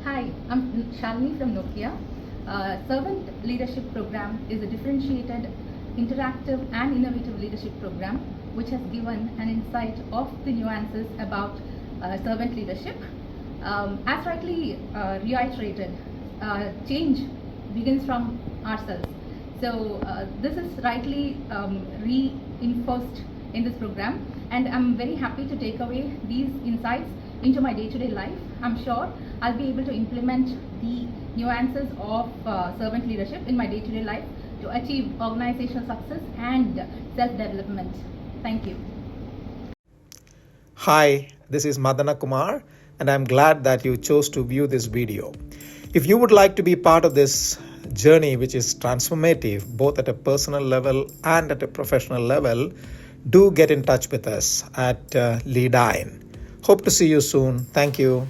Hi, I'm Shalini from Nokia. Servant Leadership Program is a differentiated, interactive and innovative leadership program which has given an insight of the nuances about servant leadership. As rightly reiterated, change begins from ourselves. So this is rightly reinforced in this program, and I'm very happy to take away these insights into my day-to-day life. I'm sure I'll be able to implement the nuances of servant leadership in my day-to-day life to achieve organizational success and self-development. Thank you. Hi, this is Madana Kumar, and I'm glad that you chose to view this video. If you would like to be part of this journey, which is transformative both at a personal level and at a professional level, do get in touch with us at Leadyne. Hope to see you soon. Thank you.